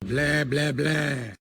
Blah, blah, blah.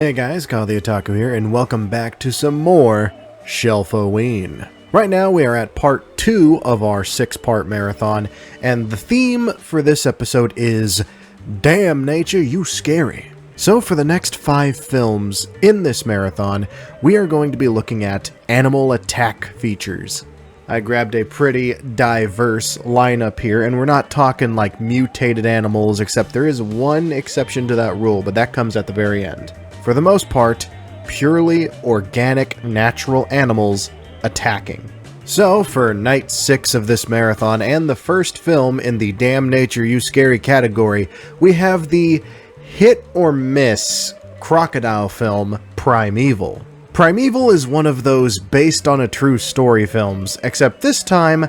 Hey guys, Kyle the Otaku here, and welcome back to some more Shelf-O-Ween. Right now we are at part 2 of our 6-part marathon, and the theme for this episode is Damn Nature, You Scary. So for the next 5 films in this marathon, we are going to be looking at animal attack features. I grabbed a pretty diverse lineup here, and we're not talking like mutated animals, except there is one exception to that rule, but that comes at the very end. For the most part, purely organic, natural animals attacking. So, for night 6 of this marathon, and the first film in the Damn Nature You Scary category, we have the hit or miss crocodile film, Primeval. Primeval is one of those based on a true story films, except this time,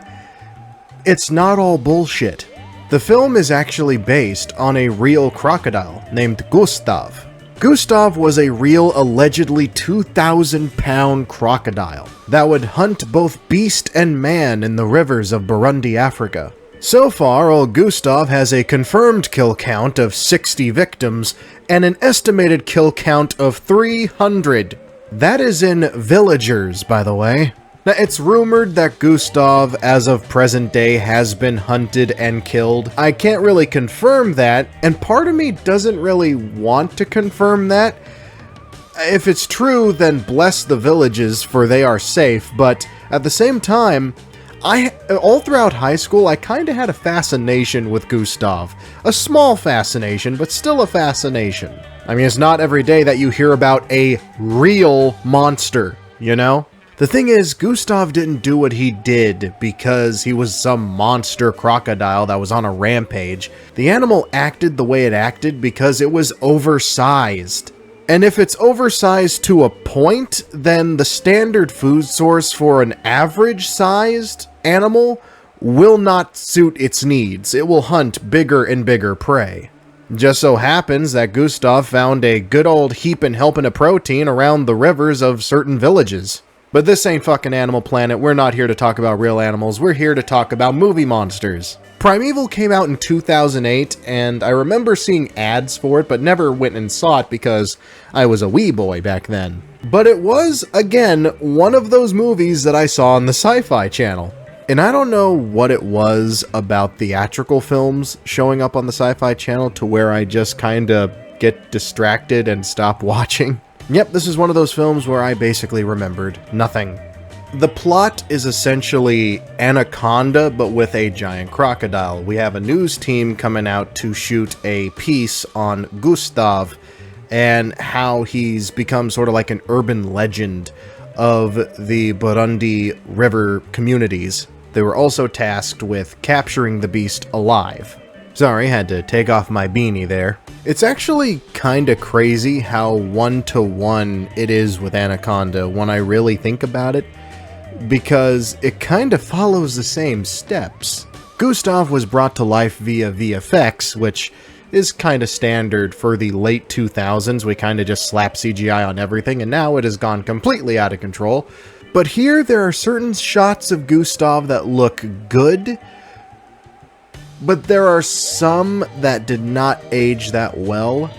it's not all bullshit. The film is actually based on a real crocodile named Gustav. Gustav was a real, allegedly 2,000-pound crocodile that would hunt both beast and man in the rivers of Burundi, Africa. So far, old Gustav has a confirmed kill count of 60 victims and an estimated kill count of 300. That is in villagers, by the way. Now, it's rumored that Gustav, as of present day, has been hunted and killed. I can't really confirm that, and part of me doesn't really want to confirm that. If it's true, then bless the villages, for they are safe, but at the same time, all throughout high school, I kinda had a fascination with Gustav. A small fascination, but still a fascination. I mean, it's not every day that you hear about a real monster, you know? The thing is, Gustav didn't do what he did because he was some monster crocodile that was on a rampage. The animal acted the way it acted because it was oversized. And if it's oversized to a point, then the standard food source for an average-sized animal will not suit its needs. It will hunt bigger and bigger prey. Just so happens that Gustav found a good old heapin' helping of protein around the rivers of certain villages. But this ain't fucking Animal Planet. We're not here to talk about real animals. We're here to talk about movie monsters. Primeval came out in 2008, and I remember seeing ads for it, but never went and saw it because I was a wee boy back then. But it was, again, one of those movies that I saw on the Sci-Fi Channel. And I don't know what it was about theatrical films showing up on the Sci-Fi Channel to where I just kinda get distracted and stop watching. Yep, this is one of those films where I basically remembered nothing. The plot is essentially Anaconda, but with a giant crocodile. We have a news team coming out to shoot a piece on Gustav and how he's become sort of like an urban legend of the Burundi River communities. They were also tasked with capturing the beast alive. Sorry, had to take off my beanie there. It's actually kinda crazy how one-to-one it is with Anaconda when I really think about it, because it kinda follows the same steps. Gustav was brought to life via VFX, which is kinda standard for the late 2000s. We kinda just slap CGI on everything, and now it has gone completely out of control. But here there are certain shots of Gustav that look good, but there are some that did not age that well.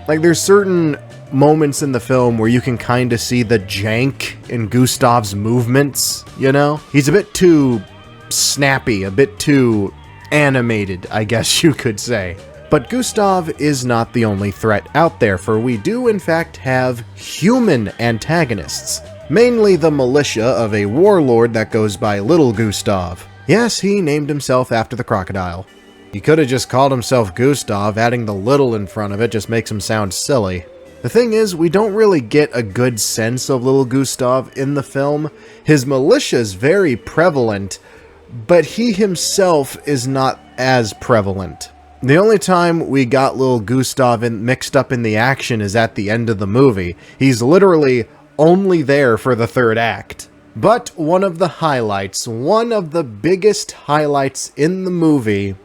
Like, there's certain moments in the film where you can kind of see the jank in Gustav's movements, you know? He's a bit too snappy, a bit too animated, I guess you could say. But Gustav is not the only threat out there, for we do in fact have human antagonists. Mainly the militia of a warlord that goes by Little Gustav. Yes, he named himself after the crocodile. He could have just called himself Gustav, adding the little in front of it just makes him sound silly. The thing is, we don't really get a good sense of Little Gustav in the film. His militia is very prevalent, but he himself is not as prevalent. The only time we got Little Gustav mixed up in the action is at the end of the movie. He's literally only there for the third act. But one of the highlights, one of the biggest highlights in the movie,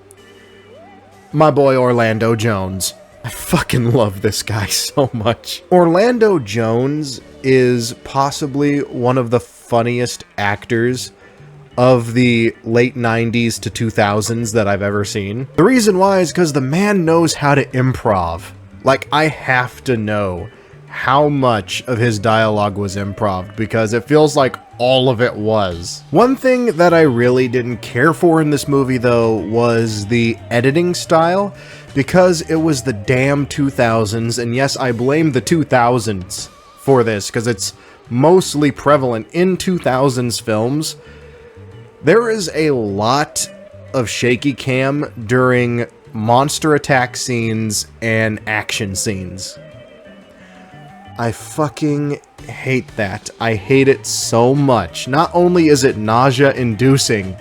my boy Orlando Jones. I fucking love this guy so much. Orlando Jones is possibly one of the funniest actors of the late 90s to 2000s that I've ever seen. The reason why is because the man knows how to improv. Like, I have to know how much of his dialogue was improv, because it feels like all of it was. One thing that I really didn't care for in this movie, though, was the editing style, because it was the damn 2000s, and yes, I blame the 2000s for this, because it's mostly prevalent in 2000s films. There is a lot of shaky cam during monster attack scenes and action scenes. I fucking hate that. I hate it so much. Not only is it nausea-inducing,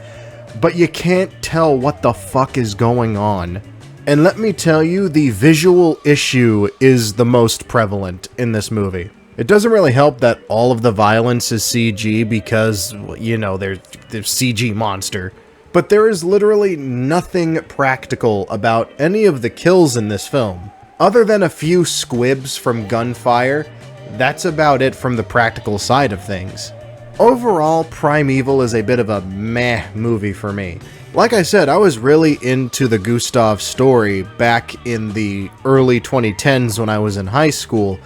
but you can't tell what the fuck is going on. And let me tell you, the visual issue is the most prevalent in this movie. It doesn't really help that all of the violence is CG because, you know, there's CG monster. But there is literally nothing practical about any of the kills in this film. Other than a few squibs from gunfire, that's about it from the practical side of things. Overall, Primeval is a bit of a meh movie for me. Like I said, I was really into the Gustav story back in the early 2010s when I was in high school,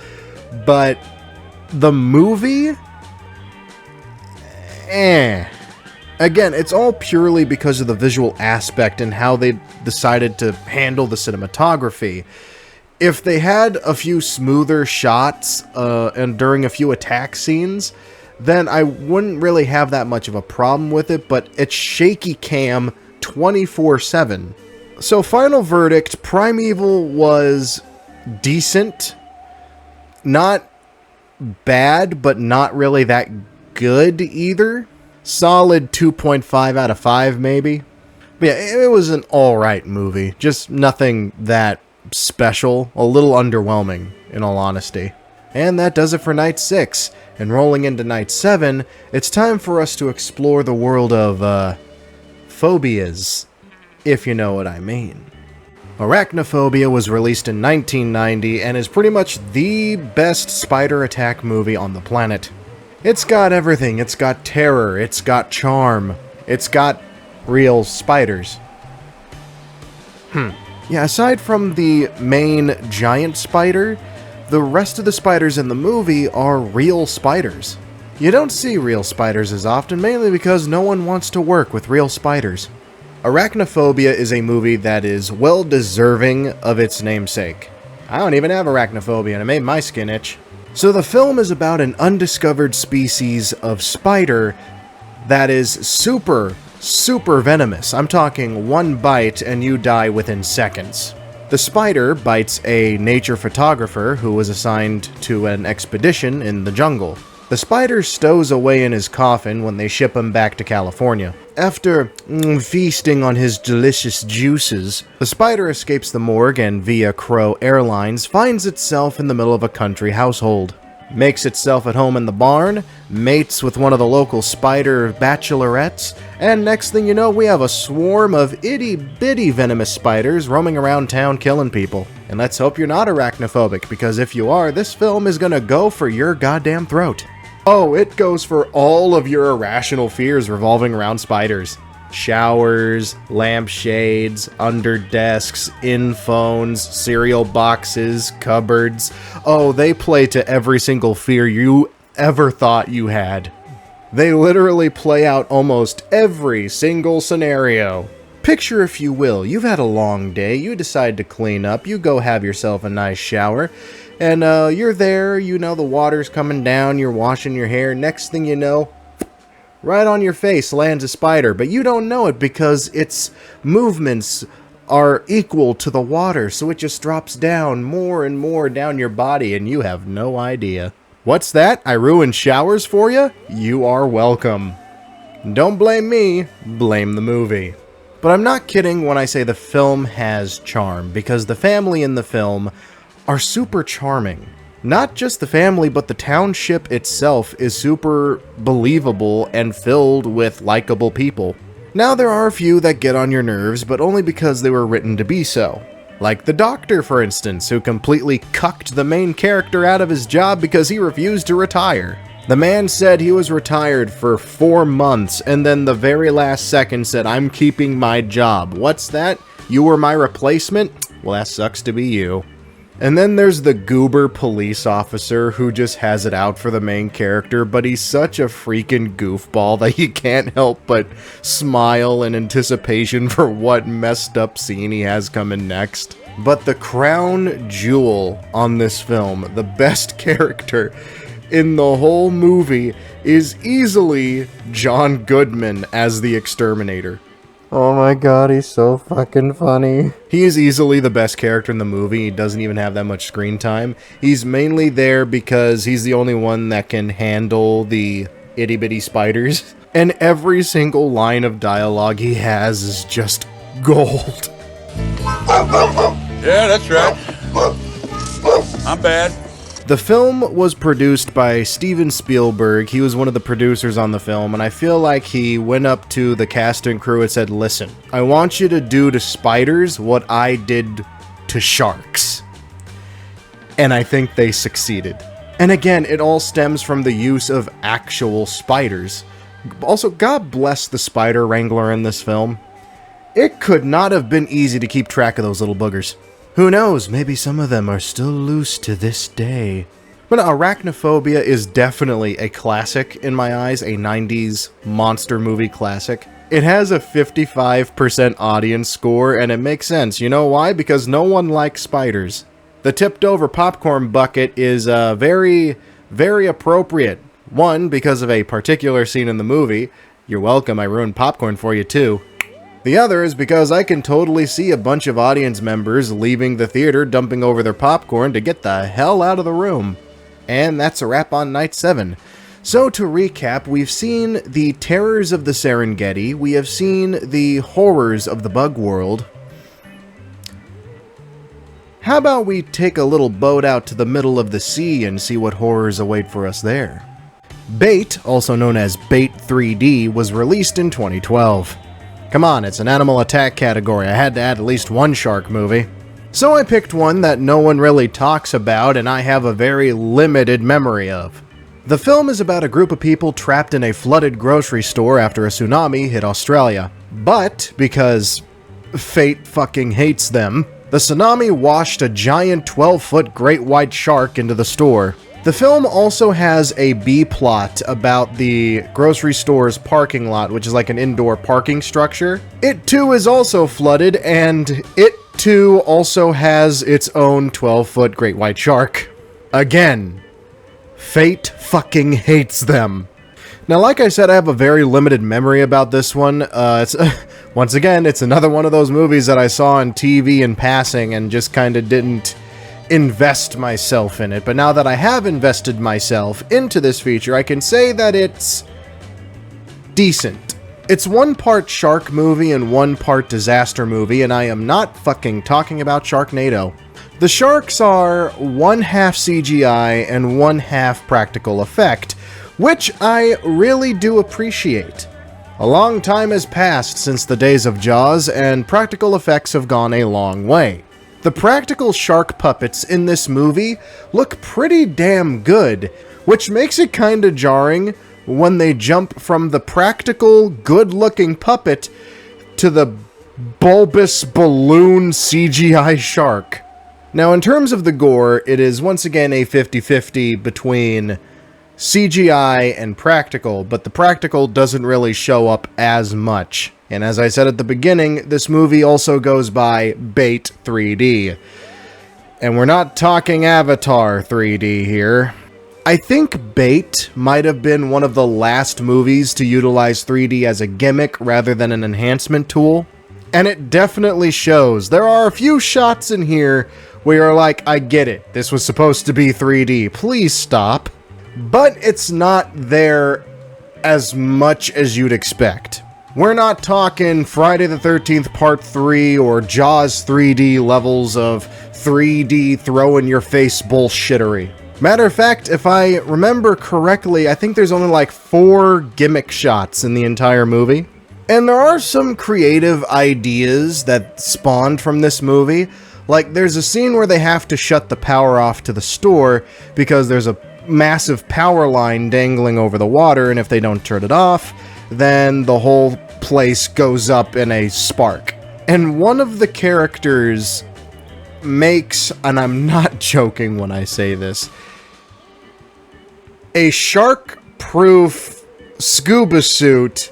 but the movie? Again, it's all purely because of the visual aspect and how they decided to handle the cinematography. If they had a few smoother shots and during a few attack scenes, then I wouldn't really have that much of a problem with it, but it's shaky cam 24/7. So final verdict, Primeval was decent. Not bad, but not really that good either. Solid 2.5 out of 5 maybe. But yeah, it was an alright movie. Just nothing that special, a little underwhelming, in all honesty. And that does it for Night 6. And rolling into Night 7, it's time for us to explore the world of, phobias, if you know what I mean. Arachnophobia was released in 1990 and is pretty much the best spider attack movie on the planet. It's got everything. It's got terror, it's got charm, it's got real spiders. Yeah, aside from the main giant spider, the rest of the spiders in the movie are real spiders. You don't see real spiders as often, mainly because no one wants to work with real spiders. Arachnophobia is a movie that is well deserving of its namesake. I don't even have arachnophobia, and it made my skin itch. So the film is about an undiscovered species of spider that is super venomous. I'm talking one bite and you die within seconds. The spider bites a nature photographer who was assigned to an expedition in the jungle. The spider stows away in his coffin when they ship him back to California. After feasting on his delicious juices, the spider escapes the morgue and via Crow Airlines finds itself in the middle of a country household. Makes itself at home in the barn, mates with one of the local spider bachelorettes, and next thing you know, we have a swarm of itty-bitty venomous spiders roaming around town killing people. And let's hope you're not arachnophobic, because if you are, this film is gonna go for your goddamn throat. Oh, it goes for all of your irrational fears revolving around spiders. Showers, lampshades, under desks, in phones, cereal boxes, cupboards. Oh, they play to every single fear you ever thought you had. They literally play out almost every single scenario. Picture, if you will, you've had a long day, you decide to clean up, you go have yourself a nice shower, and you're there, you know the water's coming down, you're washing your hair, next thing you know, right on your face lands a spider, but you don't know it because its movements are equal to the water, so it just drops down more and more down your body, and you have no idea. What's that? I ruined showers for you? You are welcome. Don't blame me, blame the movie. But I'm not kidding when I say the film has charm, because the family in the film are super charming. Not just the family, but the township itself is super believable and filled with likable people. Now there are a few that get on your nerves, but only because they were written to be so. Like the doctor, for instance, who completely cucked the main character out of his job because he refused to retire. The man said he was retired for 4 months, and then the very last second said, "I'm keeping my job." What's that? You were my replacement? Well, that sucks to be you. And then there's the goober police officer who just has it out for the main character, but he's such a freaking goofball that you can't help but smile in anticipation for what messed up scene he has coming next. But the crown jewel on this film, the best character in the whole movie, is easily John Goodman as the exterminator. Oh my god, he's so fucking funny. He is easily the best character in the movie. He doesn't even have that much screen time. He's mainly there because he's the only one that can handle the itty-bitty spiders. And every single line of dialogue he has is just gold. Yeah, that's right. I'm bad. The film was produced by Steven Spielberg. He was one of the producers on the film, and I feel like he went up to the cast and crew and said, "Listen, I want you to do to spiders what I did to sharks." And I think they succeeded. And again, it all stems from the use of actual spiders. Also, God bless the spider wrangler in this film. It could not have been easy to keep track of those little boogers. Who knows, maybe some of them are still loose to this day. But Arachnophobia is definitely a classic in my eyes, a 90s monster movie classic. It has a 55% audience score, and it makes sense. You know why? Because no one likes spiders. The tipped over popcorn bucket is very, very appropriate. One, because of a particular scene in the movie. You're welcome, I ruined popcorn for you too. The other is because I can totally see a bunch of audience members leaving the theater, dumping over their popcorn to get the hell out of the room. And that's a wrap on Night 7. So to recap, we've seen the terrors of the Serengeti, we have seen the horrors of the bug world. How about we take a little boat out to the middle of the sea and see what horrors await for us there? Bait, also known as Bait 3D, was released in 2012. Come on, it's an animal attack category. I had to add at least one shark movie. So I picked one that no one really talks about and I have a very limited memory of. The film is about a group of people trapped in a flooded grocery store after a tsunami hit Australia. But, because fate fucking hates them, the tsunami washed a giant 12-foot great white shark into the store. The film also has a B-plot about the grocery store's parking lot, which is like an indoor parking structure. It too is also flooded, and it too also has its own 12-foot great white shark. Again, fate fucking hates them. Now, like I said, I have a very limited memory about this one. Once again, it's another one of those movies that I saw on TV in passing and just kind of didn't invest myself in it. But now that I have invested myself into this feature, I can say that it's decent. It's one part shark movie and one part disaster movie, and I am not fucking talking about Sharknado. The sharks are one half CGI and one half practical effect, which I really do appreciate. A long time has passed since the days of Jaws, and practical effects have gone a long way. The practical shark puppets in this movie look pretty damn good, which makes it kinda jarring when they jump from the practical, good-looking puppet to the bulbous balloon CGI shark. Now, in terms of the gore, it is once again a 50-50 between CGI and practical, but the practical doesn't really show up as much. And as I said at the beginning, this movie also goes by Bait 3D. And we're not talking Avatar 3D here. I think Bait might have been one of the last movies to utilize 3D as a gimmick rather than an enhancement tool. And it definitely shows. There are a few shots in here where you're like, I get it. This was supposed to be 3D. Please stop. But it's not there as much as you'd expect. We're not talking Friday the 13th Part 3 or Jaws 3D levels of 3D throw-in-your-face bullshittery. Matter of fact, if I remember correctly, I think there's only like 4 gimmick shots in the entire movie. And there are some creative ideas that spawned from this movie. Like, there's a scene where they have to shut the power off to the store because there's a massive power line dangling over the water, and if they don't turn it off, then the whole place goes up in a spark. And one of the characters makes, and I'm not joking when I say this, a shark-proof scuba suit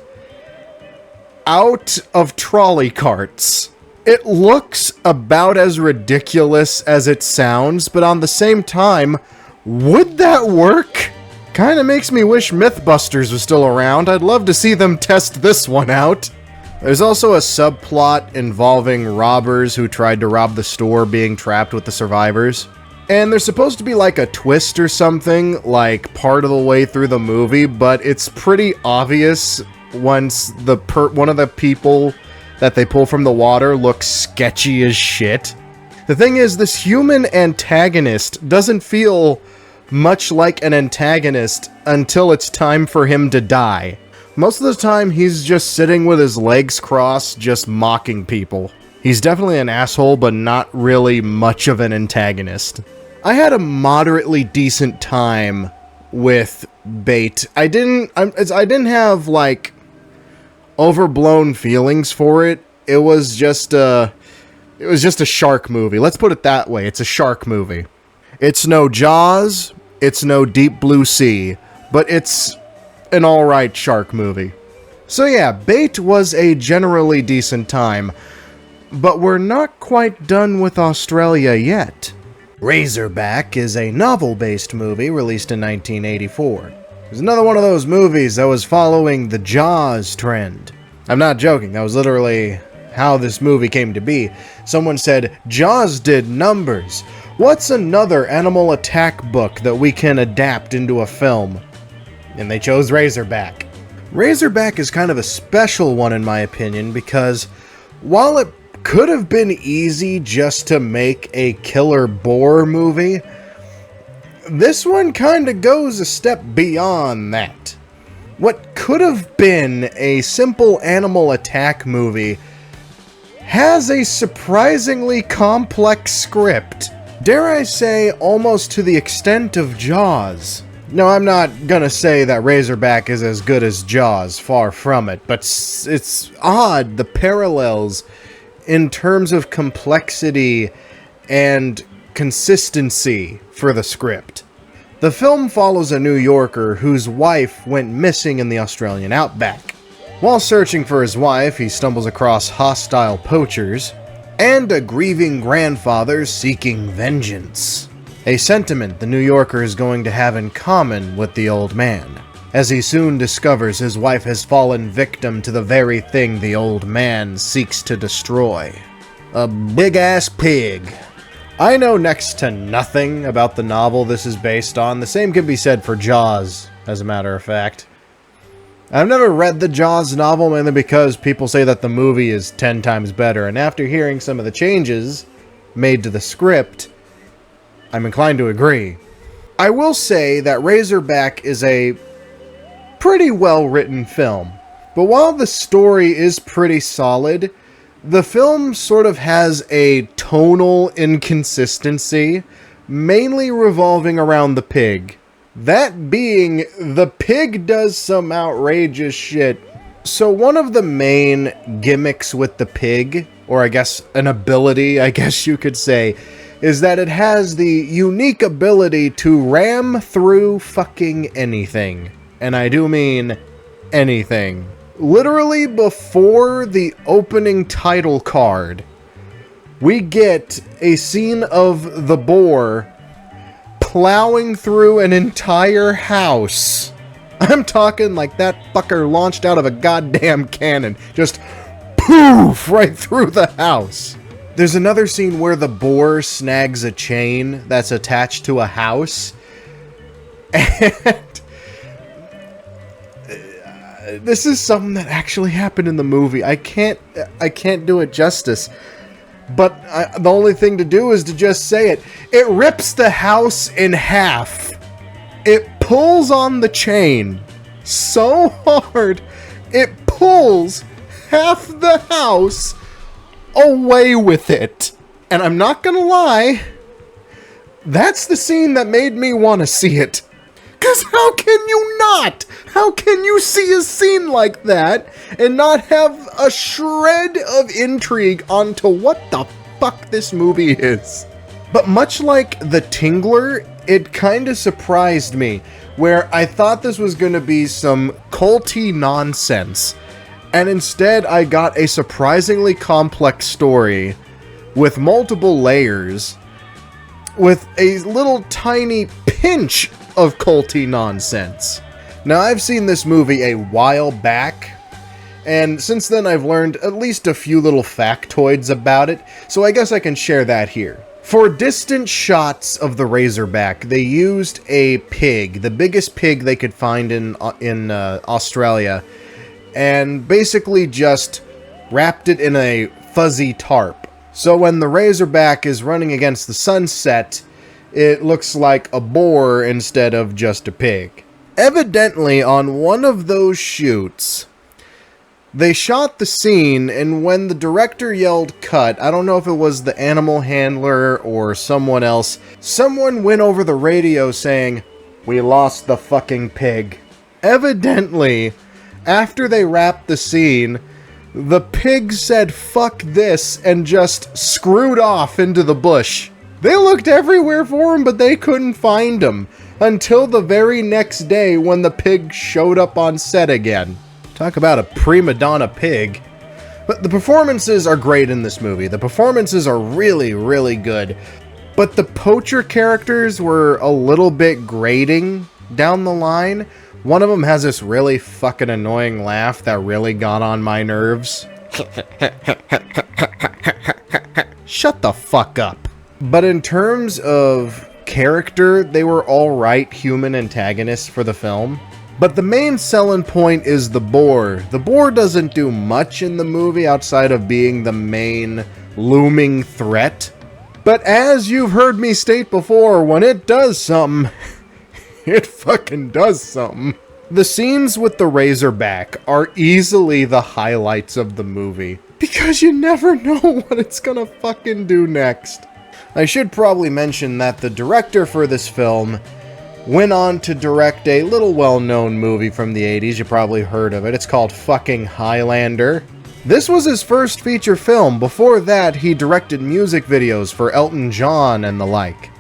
out of trolley carts. It looks about as ridiculous as it sounds, but on the same time, would that work? Kinda makes me wish Mythbusters was still around. I'd love to see them test this one out. There's also a subplot involving robbers who tried to rob the store being trapped with the survivors. And there's supposed to be like a twist or something, like part of the way through the movie, but it's pretty obvious once one of the people that they pull from the water looks sketchy as shit. The thing is, this human antagonist doesn't feel much like an antagonist until it's time for him to die. Most of the time, he's just sitting with his legs crossed, just mocking people. He's definitely an asshole, but not really much of an antagonist. I had a moderately decent time with Bait. I didn't have, like, overblown feelings for it. It was just a shark movie. Let's put it that way. It's a shark movie. It's no Jaws, it's no Deep Blue Sea, but it's an alright shark movie. So yeah, Bait was a generally decent time, but we're not quite done with Australia yet. Razorback is a novel-based movie released in 1984. It's another one of those movies that was following the Jaws trend. I'm not joking, that was literally how this movie came to be. Someone said, Jaws did numbers. What's another animal attack book that we can adapt into a film? And they chose Razorback. Razorback is kind of a special one in my opinion because while it could have been easy just to make a killer boar movie, this one kind of goes a step beyond that. What could have been a simple animal attack movie has a surprisingly complex script. Dare I say, almost to the extent of Jaws. No, I'm not gonna say that Razorback is as good as Jaws, far from it, but it's odd, the parallels in terms of complexity and consistency for the script. The film follows a New Yorker whose wife went missing in the Australian outback. While searching for his wife, he stumbles across hostile poachers and a grieving grandfather seeking vengeance. A sentiment the New Yorker is going to have in common with the old man, as he soon discovers his wife has fallen victim to the very thing the old man seeks to destroy. A big-ass pig. I know next to nothing about the novel this is based on. The same can be said for Jaws, as a matter of fact. I've never read the Jaws novel, mainly because people say that the movie is 10 times better, and after hearing some of the changes made to the script, I'm inclined to agree. I will say that Razorback is a pretty well-written film, but while the story is pretty solid, the film sort of has a tonal inconsistency, mainly revolving around the pig. That being, the pig does some outrageous shit. So one of the main gimmicks with the pig, or I guess an ability, I guess you could say, is that it has the unique ability to ram through fucking anything. And I do mean anything. Literally before the opening title card, we get a scene of the boar plowing through an entire house. I'm talking like that fucker launched out of a goddamn cannon. Just poof right through the house. There's another scene where the boar snags a chain that's attached to a house. And this is something that actually happened in the movie. I can't do it justice. But the only thing to do is to just say it. It rips the house in half. It pulls on the chain so hard, it pulls half the house away with it. And I'm not gonna lie, that's the scene that made me want to see it. Because how can you not? How can you see a scene like that and not have a shred of intrigue onto what the fuck this movie is? But much like The Tingler, it kind of surprised me, where I thought this was going to be some culty nonsense, and instead I got a surprisingly complex story with multiple layers, with a little tiny pinch of culty nonsense. Now, I've seen this movie a while back, and since then I've learned at least a few little factoids about it, so I guess I can share that here. For distant shots of the Razorback, they used a pig, the biggest pig they could find in Australia, and basically just wrapped it in a fuzzy tarp. So when the Razorback is running against the sunset, it looks like a boar instead of just a pig. Evidently, on one of those shoots, they shot the scene, and when the director yelled cut, I don't know if it was the animal handler or someone else, someone went over the radio saying, "We lost the fucking pig." Evidently, after they wrapped the scene, the pig said fuck this and just screwed off into the bush. They looked everywhere for him, but they couldn't find him until the very next day when the pig showed up on set again. Talk about a prima donna pig. But the performances are great in this movie. The performances are really, really good. But the poacher characters were a little bit grating down the line. One of them has this really fucking annoying laugh that really got on my nerves. Shut the fuck up. But in terms of character, they were alright human antagonists for the film. But the main selling point is the boar. The boar doesn't do much in the movie outside of being the main looming threat. But as you've heard me state before, when it does something, it fucking does something. The scenes with the Razorback are easily the highlights of the movie, because you never know what it's gonna fucking do next. I should probably mention that the director for this film went on to direct a little well-known movie from the 80s, you probably heard of it. It's called fucking Highlander. This was his first feature film. Before that, he directed music videos for Elton John and the like.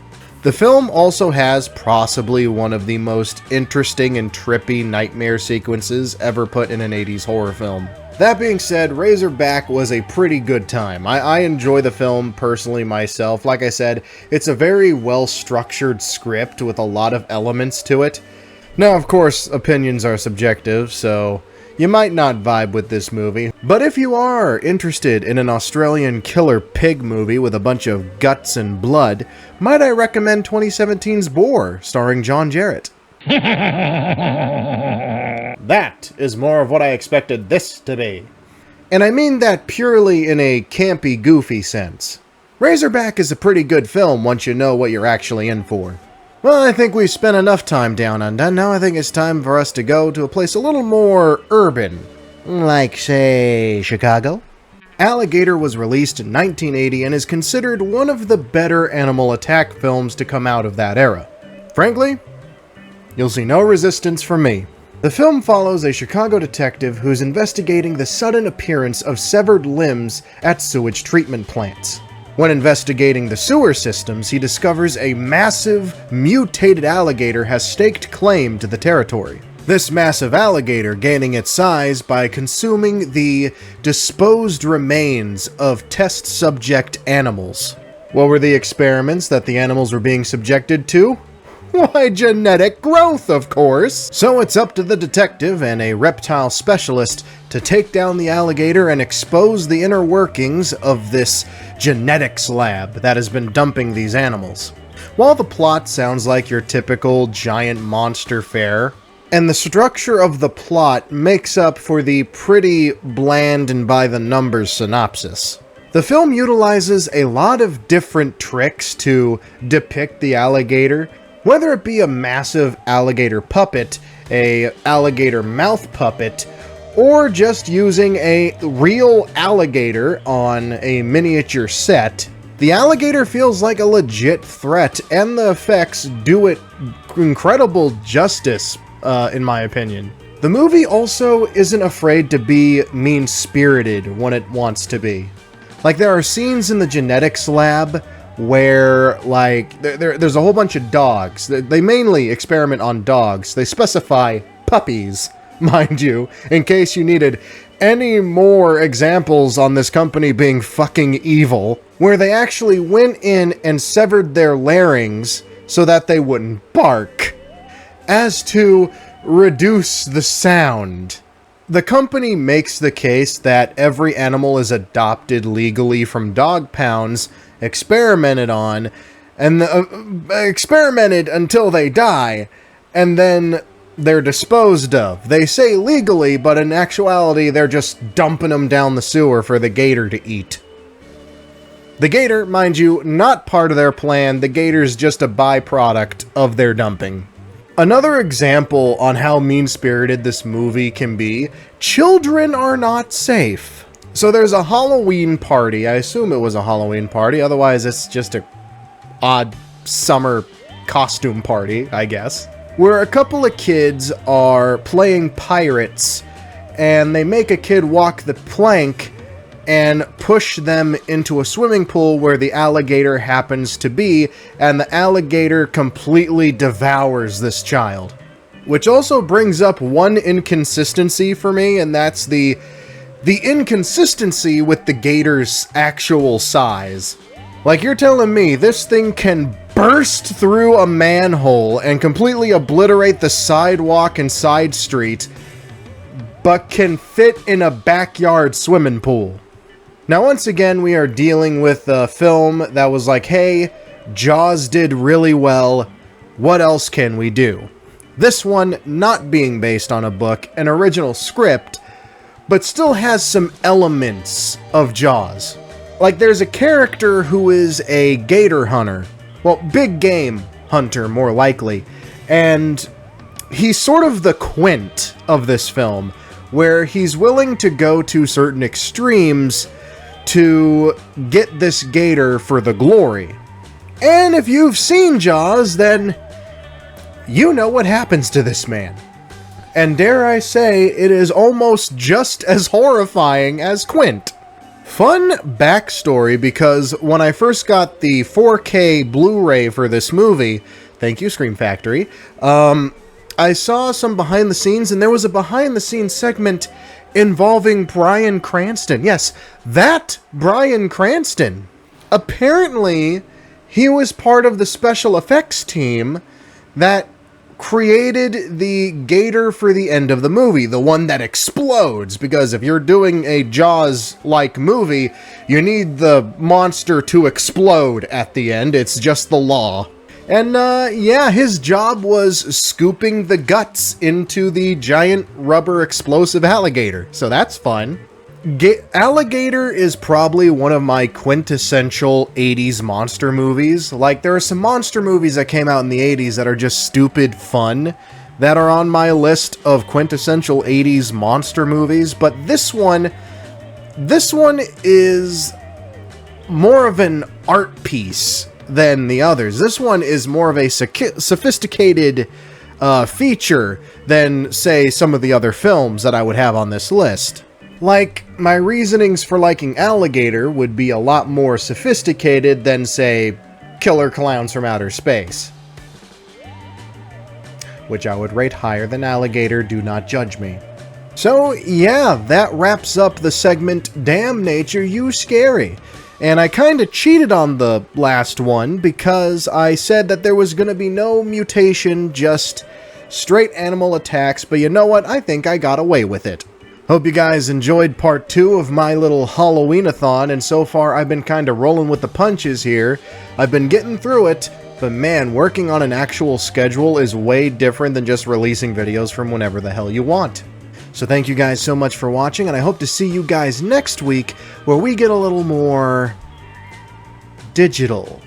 The film also has possibly one of the most interesting and trippy nightmare sequences ever put in an 80s horror film. That being said, Razorback was a pretty good time. I enjoy the film personally myself. Like I said, it's a very well-structured script with a lot of elements to it. Now, of course, opinions are subjective, so you might not vibe with this movie. But if you are interested in an Australian killer pig movie with a bunch of guts and blood, might I recommend 2017's Boar, starring John Jarratt. That is more of what I expected this to be. And I mean that purely in a campy, goofy sense. Razorback is a pretty good film once you know what you're actually in for. Well, I think we've spent enough time down under. Now I think it's time for us to go to a place a little more urban. Like, say, Chicago? Alligator was released in 1980 and is considered one of the better animal attack films to come out of that era. Frankly, you'll see no resistance from me. The film follows a Chicago detective who's investigating the sudden appearance of severed limbs at sewage treatment plants. When investigating the sewer systems, he discovers a massive, mutated alligator has staked claim to the territory. This massive alligator gaining its size by consuming the disposed remains of test subject animals. What were the experiments that the animals were being subjected to? Why, genetic growth, of course! So it's up to the detective and a reptile specialist to take down the alligator and expose the inner workings of this genetics lab that has been dumping these animals. While the plot sounds like your typical giant monster fair, and the structure of the plot makes up for the pretty bland and by-the-numbers synopsis, the film utilizes a lot of different tricks to depict the alligator, whether it be a massive alligator puppet, a alligator mouth puppet, or just using a real alligator on a miniature set. The alligator feels like a legit threat, and the effects do it incredible justice, in my opinion. The movie also isn't afraid to be mean-spirited when it wants to be. Like, there are scenes in the genetics lab where, like, there's a whole bunch of dogs. They mainly experiment on dogs. They specify puppies, mind you, in case you needed any more examples on this company being fucking evil, where they actually went in and severed their larynx so that they wouldn't bark, as to reduce the sound. The company makes the case that every animal is adopted legally from dog pounds, experimented on, and experimented until they die, and then they're disposed of. They say legally, but in actuality, they're just dumping them down the sewer for the gator to eat. The gator, mind you, not part of their plan. The gator's just a byproduct of their dumping. Another example on how mean-spirited this movie can be, children are not safe. So there's a Halloween party. I assume it was a Halloween party, otherwise it's just a odd summer costume party, I guess, where a couple of kids are playing pirates, and they make a kid walk the plank and push them into a swimming pool where the alligator happens to be, and the alligator completely devours this child. Which also brings up one inconsistency for me, and that's the inconsistency with the gator's actual size. Like, you're telling me this thing can burst through a manhole and completely obliterate the sidewalk and side street, but can fit in a backyard swimming pool. Now, once again, we are dealing with a film that was like, hey, Jaws did really well, what else can we do? This one not being based on a book, an original script, but still has some elements of Jaws. Like, there's a character who is a gator hunter. Well, big game hunter, more likely. And he's sort of the Quint of this film, where he's willing to go to certain extremes to get this gator for the glory. And if you've seen Jaws, then you know what happens to this man. And dare I say, it is almost just as horrifying as Quint. Fun backstory, because when I first got the 4K Blu-ray for this movie, thank you Scream Factory, I saw some behind the scenes, and there was a behind the scenes segment involving Bryan Cranston. Yes, that Bryan Cranston. Apparently, he was part of the special effects team that created the gator for the end of the movie, the one that explodes, because if you're doing a Jaws-like movie, you need the monster to explode at the end. It's just the law. And, yeah, his job was scooping the guts into the giant rubber explosive alligator, so that's fun. Alligator is probably one of my quintessential 80s monster movies. Like, there are some monster movies that came out in the 80s that are just stupid fun that are on my list of quintessential 80s monster movies, but this one is more of an art piece than the others. This one is more of a sophisticated feature than, say, some of the other films that I would have on this list. Like, my reasonings for liking alligator would be a lot more sophisticated than, say, killer clowns from outer space. Which I would rate higher than alligator, do not judge me. So, yeah, that wraps up the segment, Damn Nature, You Scary. And I kinda cheated on the last one because I said that there was gonna be no mutation, just straight animal attacks, but you know what? I think I got away with it. Hope you guys enjoyed part 2 of my little Halloween-a-thon, and so far I've been kinda rolling with the punches here. I've been getting through it, but man, working on an actual schedule is way different than just releasing videos from whenever the hell you want. So thank you guys so much for watching, and I hope to see you guys next week, where we get a little more digital.